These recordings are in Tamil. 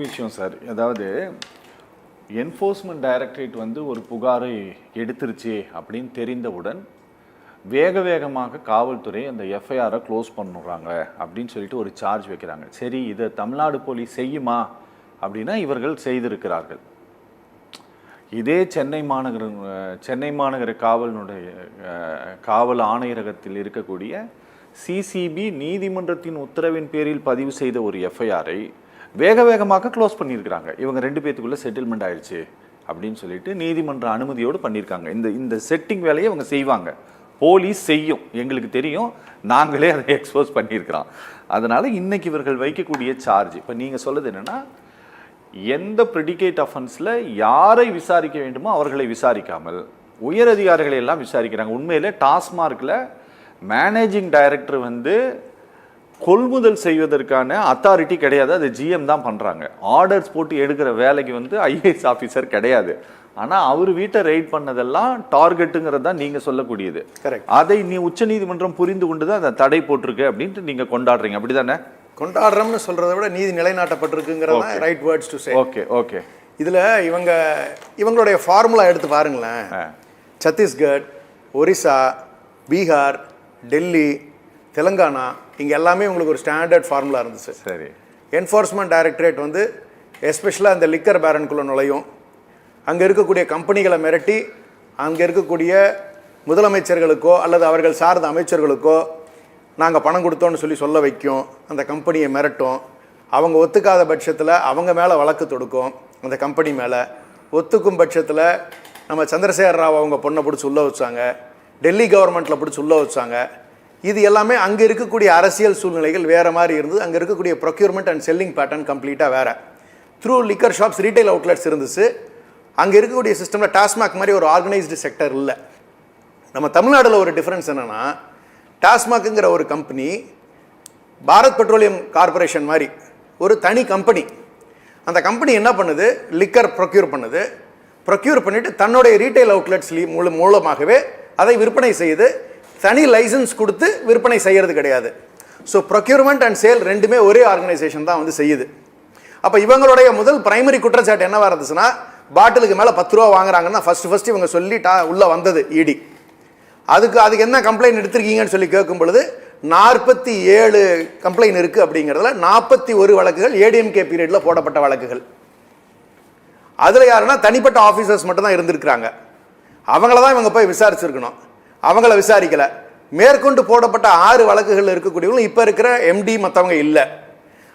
விஷயம் சார், அதாவது என்ஃபோர்ஸ்மெண்ட் டைரக்டரேட் வந்து ஒரு புகாரை எடுத்துருச்சு அப்படின்னு தெரிந்தவுடன் வேகமாக காவல்துறை அந்த எஃப்ஐஆரை க்ளோஸ் பண்ணுறாங்க அப்படின்னு சொல்லிட்டு ஒரு சார்ஜ் வைக்கிறாங்க. சரி, இதை தமிழ்நாடு போலீஸ் செய்யுமா அப்படின்னா இவர்கள் செய்திருக்கிறார்கள். இதே சென்னை மாநகர காவல் ஆணையரகத்தில் இருக்கக்கூடிய சிசிபி நீதிமன்றத்தின் உத்தரவின் பேரில் பதிவு செய்த ஒரு எஃப்ஐஆரை வேகமாக க்ளோஸ் பண்ணியிருக்கிறாங்க. இவங்க 2 பேத்துக்குள்ளே செட்டில்மெண்ட் ஆயிடுச்சு அப்படின்னு சொல்லிட்டு நீதிமன்ற அனுமதியோடு பண்ணியிருக்காங்க. இந்த செட்டிங் வேலையை இவங்க செய்வாங்க, போலீஸ் செய்யும், எங்களுக்கு தெரியும், நாங்களே அதை எக்ஸ்போஸ் பண்ணியிருக்கிறோம். அதனால் இன்னைக்கு இவர்கள் வைக்கக்கூடிய சார்ஜ், இப்போ நீங்கள் சொல்லுது என்னென்னா, எந்த ப்ரெடிகேட் அஃபென்ஸில் யாரை விசாரிக்க வேண்டுமோ அவர்களை விசாரிக்காமல் உயர் அதிகாரிகளை எல்லாம் விசாரிக்கிறாங்க. உண்மையிலே டாஸ்மார்க்கில் மேனேஜிங் டைரக்டர் வந்து கொள்முதல் செய்வதற்கான அத்தாரிட்டி கிடையாது, அது ஜிஎம் தான் பண்ணுறாங்க. ஆர்டர்ஸ் போட்டு எடுக்கிற வேலைக்கு வந்து ஐஏஎஸ் ஆஃபீஸர் கிடையாது. ஆனால் அவர் வீட்டை ரெய்ட் பண்ணதெல்லாம் டார்கெட்டுங்கிறது தான் நீங்கள் சொல்லக்கூடியது. அதை உச்ச நீதிமன்றம் புரிந்து கொண்டு தான் அதை தடை போட்டிருக்கு அப்படின்ட்டு நீங்கள் கொண்டாடுறீங்க, அப்படி தானே? கொண்டாடுறோம்னு சொல்கிறத விட நீதி நிலைநாட்டப்பட்டிருக்குங்கிறத right words to say. Okay. இதில் இவங்களுடைய ஃபார்முலா எடுத்து பாருங்களேன். சத்தீஸ்கர், ஒரிசா, பீகார், டெல்லி, தெலுங்கானா, இங்கே எல்லாமே உங்களுக்கு ஒரு ஸ்டாண்டர்ட் ஃபார்முலா இருந்துச்சு. சரி. என்ஃபோர்ஸ்மெண்ட் டைரக்டரேட் வந்து எஸ்பெஷலாக அந்த லிக்கர் பேரனுக்குள்ளே நுழையும், அங்கே இருக்கக்கூடிய கம்பெனிகளை மிரட்டி அங்கே இருக்கக்கூடிய முதலமைச்சர்களுக்கோ அல்லது அவர்கள் சார்ந்த அமைச்சர்களுக்கோ நாங்கள் பணம் கொடுத்தோன்னு சொல்ல வைக்கும், அந்த கம்பெனியை மிரட்டும். அவங்க ஒத்துக்காத பட்சத்தில் அவங்க மேலே வழக்கு தொடுக்கும், அந்த கம்பெனி மேலே. ஒத்துக்கும் பட்சத்தில் நம்ம சந்திரசேகர ராவ் அவங்க பொண்ணை பிடிச்சி உள்ளே வச்சாங்க, டெல்லி கவர்மெண்ட்டில் பிடிச்சி உள்ளே வச்சாங்க. இது எல்லாமே அங்கே இருக்கக்கூடிய அரசியல் சூழ்நிலைகள் வேறு மாதிரி இருந்தது. அங்கே இருக்கக்கூடிய ப்ரொக்யூர்மெண்ட் அண்ட் செல்லிங் பேட்டர்ன் கம்ப்ளீட்டாக வேறு. Through liquor shops, retail outlets இருந்துச்சு. அங்கே இருக்கக்கூடிய சிஸ்டமில் டாஸ்மாக் மாதிரி ஒரு ஆர்கனைஸ்டு செக்டர் இல்லை. நம்ம தமிழ்நாட்டில் ஒரு டிஃப்ரென்ஸ் என்னென்னா, டாஸ்மாக்குங்கிற ஒரு கம்பெனி பாரத் பெட்ரோலியம் கார்பரேஷன் மாதிரி ஒரு தனி கம்பெனி. அந்த கம்பெனி என்ன பண்ணுது, லிக்கர் ப்ரொக்யூர் பண்ணுது. ப்ரொக்யூர் பண்ணிவிட்டு தன்னுடைய ரீட்டைல் அவுட்லெட்ஸ் மூலமாகவே அதை விற்பனை செய்யுது. தனி லைசன்ஸ் கொடுத்து விற்பனை செய்கிறது கிடையாது. ஸோ ப்ரொக்யூர்மெண்ட் அண்ட் சேல் ரெண்டுமே ஒரே ஆர்கனைசேஷன் தான் வந்து செய்யுது. அப்போ இவங்களுடைய முதல் பிரைமரி குற்றச்சாட்டு என்னவா இருந்துச்சுன்னா, பாட்டிலுக்கு மேலே 10 ரூபா வாங்குறாங்கன்னா ஃபஸ்ட்டு இவங்க சொல்லி உள்ளே வந்தது இடி. அதுக்கு என்ன கம்ப்ளைண்ட் எடுத்திருக்கீங்கன்னு சொல்லி கேட்கும் பொழுது 47 கம்ப்ளைண்ட் இருக்குது. அப்படிங்கிறதுல 41 வழக்குகள் ஏடிஎம்கே பீரியடில் போடப்பட்ட வழக்குகள். அதில் யாருன்னா தனிப்பட்ட ஆஃபீஸர்ஸ் மட்டும் தான் இருந்திருக்கிறாங்க. அவங்கள தான் இவங்க போய் விசாரிச்சிருக்கணும், அவங்கள விசாரிக்கலை. மேற்கொண்டு போடப்பட்ட 6 வழக்குகள் இருக்கக்கூடியவங்களும் இப்போ இருக்கிற எம்டி மற்றவங்க இல்லை.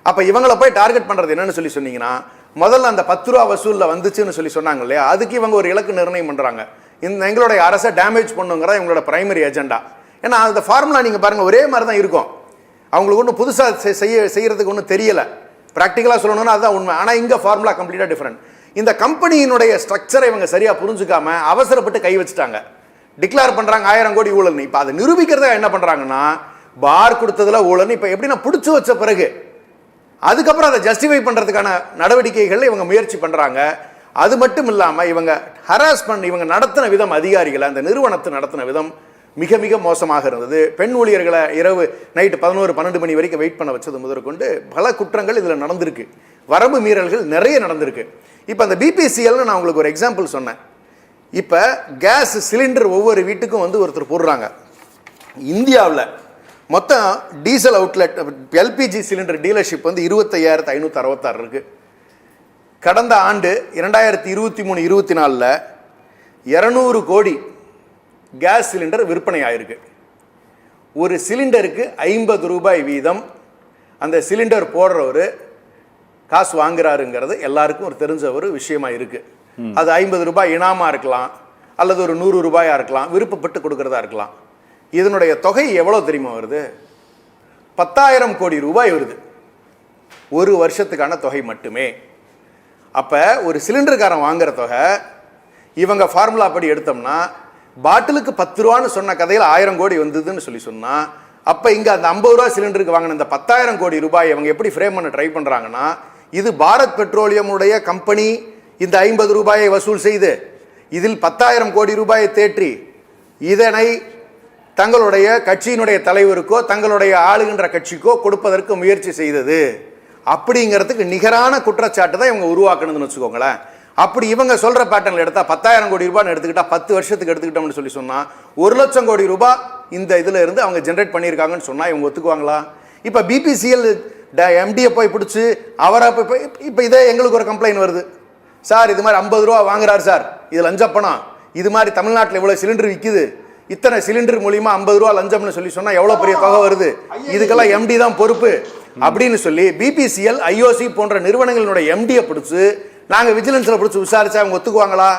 அப்போ இவங்களை போய் டார்கெட் பண்ணுறது என்னன்னு சொல்லி சொன்னீங்கன்னா, முதல்ல அந்த 10 ரூபா வசூலில் வந்துச்சுன்னு சொல்லி சொன்னாங்க இல்லையா, அதுக்கு இவங்க ஒரு இலக்கு நிர்ணயம் பண்ணுறாங்க. எங்களுடைய அரசை டேமேஜ் பண்ணுங்கிறத இவங்களோட பிரைமரி ஏஜெண்டா. ஏன்னா அந்த ஃபார்முலா நீங்கள் பாருங்கள் ஒரே மாதிரி தான் இருக்கும். அவங்களுக்கு ஒன்றும் புதுசாக செய்யறதுக்கு ஒன்றும் தெரியலை. ப்ராக்டிக்கலாக சொல்லணும்னா அதுதான் உண்மை. ஆனால் இங்கே ஃபார்முலா கம்ப்ளீட்டாக டிஃப்ரெண்ட். இந்த கம்பெனியினுடைய ஸ்ட்ரக்சரை இவங்க சரியாக புரிஞ்சுக்காம அவசரப்பட்டு கை வச்சுட்டாங்க. டிக்ளேர் பண்ணுறாங்க 1000 கோடி ஊழல்னு. இப்போ அதை நிரூபிக்கிறத என்ன பண்ணுறாங்கன்னா, பார் கொடுத்ததுல ஊழல்னு இப்போ எப்படின்னா பிடிச்சி வச்ச பிறகு அதுக்கப்புறம் அதை ஜஸ்டிஃபை பண்ணுறதுக்கான நடவடிக்கைகள் இவங்க முயற்சி பண்ணுறாங்க. அது மட்டும் இல்லாமல் இவங்க ஹராஸ் இவங்க நடத்தின விதம், அதிகாரிகளை அந்த நிறுவனத்தை நடத்தின விதம் மிக மிக மோசமாக இருந்தது. பெண் ஊழியர்களை இரவு நைட்டு 11-12 மணி வரைக்கும் வெயிட் பண்ண வச்சது முதற்கொண்டு பல குற்றங்கள் இதில் நடந்திருக்கு. வரம்பு மீறல்கள் நிறைய நடந்திருக்கு. இப்போ அந்த பிபிசிஎல்னு நான் உங்களுக்கு ஒரு எக்ஸாம்பிள் சொன்னேன். இப்போ கேஸ் சிலிண்டர் ஒவ்வொரு வீட்டுக்கும் வந்து ஒருத்தர் போடுறாங்க. இந்தியாவில் மொத்தம் diesel outlet LPG cylinder dealership வந்து 25,566 இருக்குது. கடந்த ஆண்டு 2023-24 200 கோடி கேஸ் சிலிண்டர் விற்பனை ஆயிருக்கு. ஒரு சிலிண்டருக்கு 50 ரூபாய் வீதம் அந்த சிலிண்டர் போடுறவர் காசு வாங்குறாருங்கிறது எல்லாருக்கும் ஒரு தெரிஞ்ச ஒரு விஷயமா இருக்கு. அது 50 ரூபாய் இனாமா இருக்கலாம், அல்லது ஒரு 100 ரூபாயா இருக்கலாம், விருப்பப்பட்டு கொடுக்கறதா இருக்கலாம். இதனுடைய தொகை எவ்வளவு தெரியுமா வருது? 10,000 கோடி ரூபாய் வருது ஒரு வருஷத்துக்கான தொகை மட்டுமே. அப்போ ஒரு சிலிண்டருக்காரன் வாங்குற தொகை இவங்க ஃபார்முலா படி எடுத்தோம்னா, பாட்டிலுக்கு 10 ரூபான்னு சொன்ன கதையில் 1000 கோடி வந்ததுன்னு சொல்லி சொன்னால், அப்போ இங்கே அந்த 50 ரூபா சிலிண்டருக்கு வாங்கின இந்த 10,000 கோடி ரூபாய் இவங்க எப்படி ஃப்ரேம் பண்ண ட்ரை பண்ணுறாங்கன்னா, இது பாரத் பெட்ரோலியமுடைய கம்பெனி இந்த 50 ரூபாயை வசூல் செய்து இதில் 10,000 கோடி ரூபாயை தேற்றி இதனை தங்களுடைய கட்சியினுடைய தலைவருக்கோ தங்களுடைய ஆளுகின்ற கட்சிக்கோ கொடுப்பதற்கு முயற்சி செய்தது அப்படிங்கிறதுக்கு நிகரான குற்றச்சாட்டு தான் இவங்க உருவாக்கணும்னு வச்சுக்கோங்களேன். அப்படி இவங்க சொல்ற பேட்டர்ல எடுத்தா 10,000 கோடி ரூபாய் எடுத்துக்கிட்டா 10 வருஷத்துக்கு எடுத்துக்கிட்டோம்னு சொன்னா 1 லட்சம் கோடி ரூபாய் இந்த இதுல இருந்து அவங்க ஜெனரேட் பண்ணியிருக்காங்கன்னு சொன்னா இவங்க ஒத்துக்குவாங்களா? இப்ப பிபிசிஎல் எம்டியை போய் பிடிச்சி அவரை இப்போ இதே எங்களுக்கு ஒரு கம்ப்ளைண்ட் வருது சார், இது மாதிரி 50 ரூபா வாங்குறாரு சார், இது லஞ்ச பணம், இது மாதிரி தமிழ்நாட்டில் இவ்வளோ சிலிண்டர் விற்குது, இத்தனை சிலிண்டர் மூலியமா 50 ரூபா லஞ்சம்னு சொல்லி சொன்னா எவ்வளோ பெரிய தொகை வருது, இதுக்கெல்லாம் எம்டி தான் பொறுப்பு அப்படின்னு சொல்லி பிபிசிஎல் ஐஓசி போன்ற நிறுவனங்களுடைய எம்டியை பிடிச்சு நாங்க விஜிலன்ஸ்ல பிடிச்சு விசாரிச்சா அவங்க ஒத்துக்குவாங்களா?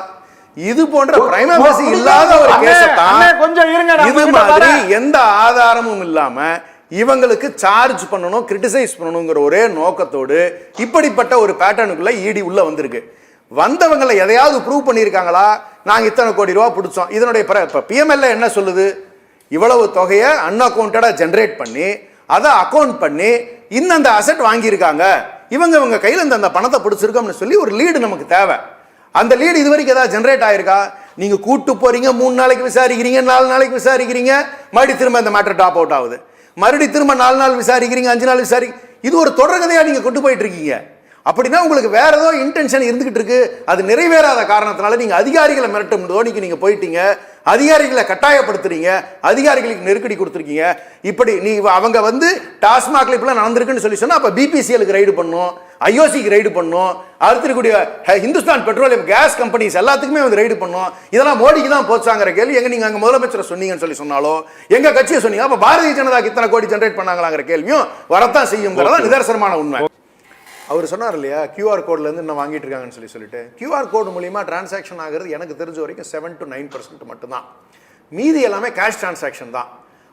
இது போன்ற பிரைமா பேசி இல்லாத ஒரு கேஸை தான் கொஞ்சம் இருங்க, இது மாதிரி எந்த ஆதாரமும் இல்லாம இவங்களுக்கு சார்ஜ் பண்ணணும், கிரிட்டிசைஸ் பண்ணணுங்கிற ஒரே நோக்கத்தோடு இப்படிப்பட்ட ஒரு பேட்டர்னுக்குள்ள இடி உள்ள வந்திருக்கு. வந்தவங்களை எதையாவது ப்ரூவ் பண்ணியிருக்காங்களா? நாங்க இத்தனை கோடி ரூபா பிடிச்சோம். இதனுடைய பிஎம்எல்ஏ என்ன சொல்லுது? இவ்வளவு தொகையை அன்அக்கௌண்டடா ஜெனரேட் பண்ணி அதை அக்கௌண்ட் பண்ணி இன்னும் அந்த அசெட் வாங்கியிருக்காங்க, இவங்க கையில் அந்த பணத்தை பிடிச்சிருக்கோம்னு சொல்லி ஒரு லீடு நமக்கு தேவை. அந்த லீடு இது வரைக்கும் ஏதாவது ஜெனரேட் ஆயிருக்கா? நீங்க கூட்டு போறீங்க, 3 நாளைக்கு விசாரிக்கிறீங்க, 4 நாளைக்கு விசாரிக்கிறீங்க, மறுபடியும் திரும்ப இந்த மேட்டர் டாப் அவுட் ஆகுது, மறுபடியும் திரும்ப 4 நாள் விசாரிக்கிறீங்க, 5 நாள் இது ஒரு தொடர்கதையா நீங்க கொண்டு போயிட்டு இருக்கீங்க. அப்படின்னா உங்களுக்கு வேற ஏதோ இன்டென்ஷன் இருந்துகிட்டு இருக்கு. அது நிறைவேறாத காரணத்தினால நீங்க அதிகாரிகளை மிரட்டும் தோனிக்கு நீங்க போயிட்டீங்க, அதிகாரிகளை கட்டாயப்படுத்துறீங்க, அதிகாரிகளுக்கு நெருக்கடி கொடுத்துருக்கீங்க. இப்படி நீ அவங்க டாஸ்மாக்ல இப்பெல்லாம் நடந்திருக்குன்னு சொல்லி சொன்னா அப்ப பிபிசிஎலுக்கு ரைடு பண்ணும், ஐஓசிக்கு ரைடு பண்ணும், அடுத்து இருக்கக்கூடிய ஹிந்துஸ்தான் பெட்ரோலியம் கேஸ் கம்பெனிஸ் எல்லாத்துக்குமே ரைடு பண்ணும். இதெல்லாம் மோடிக்கு தான் போச்சாங்கிற கேள்வி எங்க நீங்க அங்க முதலமைச்சரை சொன்னீங்கன்னு சொல்லி சொன்னாலோ எங்க கட்சியை சொன்னீங்க, அப்ப பாரதிய ஜனதாக்கு இத்தனை கோடி ஜெனரேட் பண்ணாங்களாங்கிற கேள்வியும் வரத்தான் செய்யுங்கிறதா நிதர்சனமான உண்மை. அவர் சொன்னார் இல்லையா, கியூஆர் கோட்லேருந்து இன்னும் வாங்கிட்டு இருக்காங்கன்னு சொல்லிட்டு கியூஆர் கோடு மூலியமா டிரான்சாக்ஷன் ஆகிறது எனக்கு தெரிஞ்ச வரைக்கும் 7 to 9% மட்டும்தான். மீதி எல்லாமே கேஷ் டிரான்சாக்ஷன் தான்.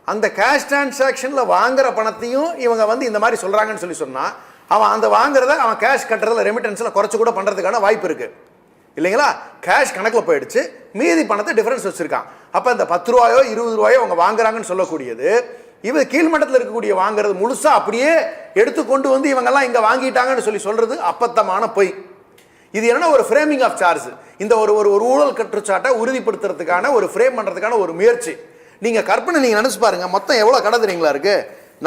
அந்த கேஷ் டிரான்சாக்ஷனில் வாங்குற பணத்தையும் இவங்க இந்த மாதிரி சொல்கிறாங்கன்னு சொல்லி சொன்னால் அவன் அந்த வாங்குறத அவன் கேஷ் கட்டுறதுல ரெமிட்டன்ஸில் குறைச்சி கூட பண்ணுறதுக்கான வாய்ப்பு இருக்குது இல்லைங்களா? கேஷ் கணக்கில் போயிடுச்சு, மீதி பணத்தை டிஃபரன்ஸ் வச்சுருக்கான். அப்போ இந்த 10 ரூபாயோ 20 ரூபாயோ அவங்க வாங்குறாங்கன்னு சொல்லக்கூடியது இவங்க கீழ்மட்டத்தில் இருக்கக்கூடிய வாங்குறது முழுசா அப்படியே எடுத்து கொண்டு இவங்கெல்லாம் இங்க வாங்கிட்டாங்கன்னு சொல்றது அப்பத்தமான பொய். இது என்ன ஒரு ஃப்ரேமிங் ஆஃப் சார்ஜ், இந்த ஒரு ஒரு ஊழல் குற்றச்சாட்டை உறுதிப்படுத்துறதுக்கான ஒரு ஃப்ரேம் பண்றதுக்கான ஒரு முயற்சி. நீங்க கற்பனை நீங்க நினைச்சு பாருங்க, மொத்தம் எவ்வளவு கடை தெரியுங்களா இருக்கு?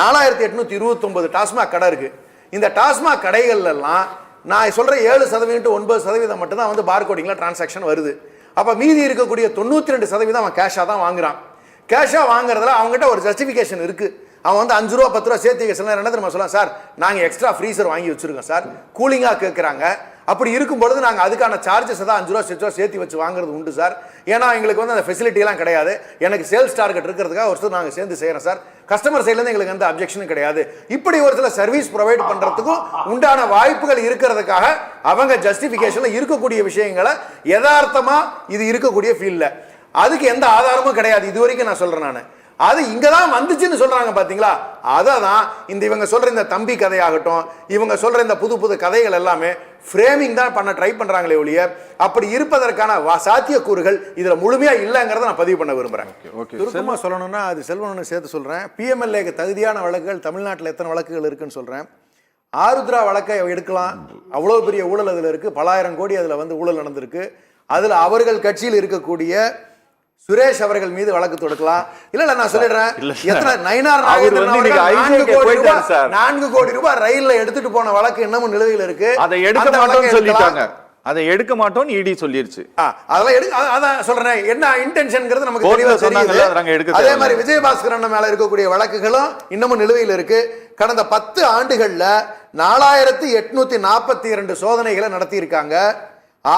4829 டாஸ்மாக் கடை இருக்கு. இந்த டாஸ்மாக் கடைகள் எல்லாம் நான் சொல்ற 7% to 9% மட்டும் தான் பார்கோடிங்ல டிரான்சாக்ஷன் வருது. அப்ப மீதி இருக்கக்கூடிய 92% அவன் கேஷா தான் வாங்குறான். கேஷா வாங்குறதுல அவங்ககிட்ட ஒரு ஜஸ்டிஃபிகேஷன் இருக்கு. அவன் 5 ரூபா 10 ரூபா சேர்த்து வைக்க என்ன தெரியுமா சொல்லலாம், சார் நாங்கள் எக்ஸ்ட்ரா ஃப்ரீசர் வாங்கி வச்சிருக்கோம் சார், கூலிங்காக கேட்குறாங்க, அப்படி இருக்கும்பொழுது நாங்கள் அதுக்கான சார்ஜஸ் தான் 5 ரூபா 6 ரூபா சேர்த்து வச்சு வாங்குறது உண்டு சார், ஏன்னா எங்களுக்கு அந்த ஃபெசிலிட்டிலாம் கிடையாது, எனக்கு சேல்ஸ் டார்கெட் இருக்கிறதுக்காக ஒரு நாங்கள் சேர்ந்து செய்கிறோம் சார், கஸ்டமர் சைட்லேருந்து எங்களுக்கு எந்த அப்ஜெக்ஷனும் கிடையாது. இப்படி ஒரு சில சர்வீஸ் ப்ரொவைட் பண்ணுறதுக்கும் உண்டான வாய்ப்புகள் இருக்கிறதுக்காக அவங்க ஜஸ்டிஃபிகேஷனில் இருக்கக்கூடிய விஷயங்களை யதார்த்தமாக இது இருக்கக்கூடிய ஃபீல்டில் அதுக்கு எந்த ஆதாரமும் கிடையாது இது வரைக்கும் நான் சொல்றேன். நான் அது இங்கதான் வந்துச்சுன்னு சொல்றாங்க பாத்தீங்களா? அதான் இந்த இவங்க சொல்ற இந்த தம்பி கதையாகட்டும், இவங்க சொல்ற இந்த புது புது கதைகள் எல்லாமே ஃப்ரேமிங் தான் பண்ண ட்ரை பண்றாங்களே ஒழிய அப்படி இருப்பதற்கான சாத்தியக்கூறுகள் இதுல முழுமையா இல்லைங்கிறத நான் பதிவு பண்ண விரும்புறேன். சுருக்கமா சொல்லணும்னா அது செல்வனு சேர்த்து சொல்றேன். பிஎம்எல்ஏக்கு தகுதியான வழக்குகள் தமிழ்நாட்டில் எத்தனை வழக்குகள் இருக்குன்னு சொல்றேன். ஆருத்ரா வழக்கை எடுக்கலாம், அவ்வளவு பெரிய ஊழல் அதுல இருக்கு, பல ஆயிரம் கோடி அதுல ஊழல் நடந்திருக்கு. அதுல அவர்கள் கட்சியில் இருக்கக்கூடிய சுரேஷ் அவர்கள் மீது வழக்கு தொடுக்கலாம். இல்ல நான் சொல்லிடுறேன், எத்தனை நயினார் 4 கோடி ரூபாய் ரயில்ல எடுத்துட்டு போன வழக்கு இன்னமும் நிலுவையில் இருக்கு. அதை எடுக்க மாட்டோம்னு சொல்லிட்டாங்க, அதை எடுக்க மாட்டோம்னு இடி சொல்லிருச்சு. அதெல்லாம் அதான் சொல்றேன், என்ன இன்டென்ஷன்ங்கிறது நமக்கு தெளிவா தெரியுது. அதே மாதிரி விஜயபாஸ்கரன் மேல இருக்கக்கூடிய வழக்குகளும் இன்னமும் நிலுவையில் இருக்கு. கடந்த 10 ஆண்டுகள்ல 4842 சோதனைகளை நடத்தி இருக்காங்க.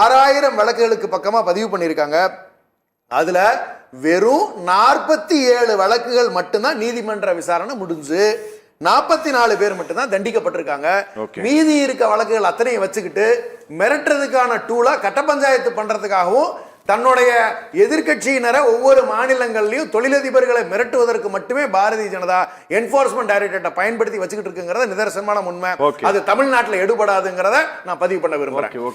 6000 வழக்குகளுக்கு பக்கமா பதிவு பண்ணியிருக்காங்க. அதுல வெறும் 47 வழக்குகள் மட்டும்தான் நீதிமன்ற விசாரணை முடிஞ்சு 44 பேர் மட்டும்தான் தண்டிக்கப்பட்டிருக்காங்க. மீதி இருக்க வழக்குகள் அத்தனையும் வச்சுக்கிட்டு மிரட்டுறதுக்கான டூலா கட்ட பஞ்சாயத்து பண்றதுக்காகவும் தன்னுடைய எதிர்கட்சியினரை ஒவ்வொரு மாநிலங்களிலும் தொழிலதிபர்களை மிரட்டுவதற்கு மட்டுமே பாரதிய ஜனதா என்போர்ஸ்மெண்ட் டைரக்டரேட்டை பயன்படுத்தி வச்சுக்கிட்டு இருக்குங்கிறத நிதர்சனமான உண்மை. அது தமிழ்நாட்டில் எடுபடாதுங்கிறத நான் பதிவு பண்ண விரும்புறேன்.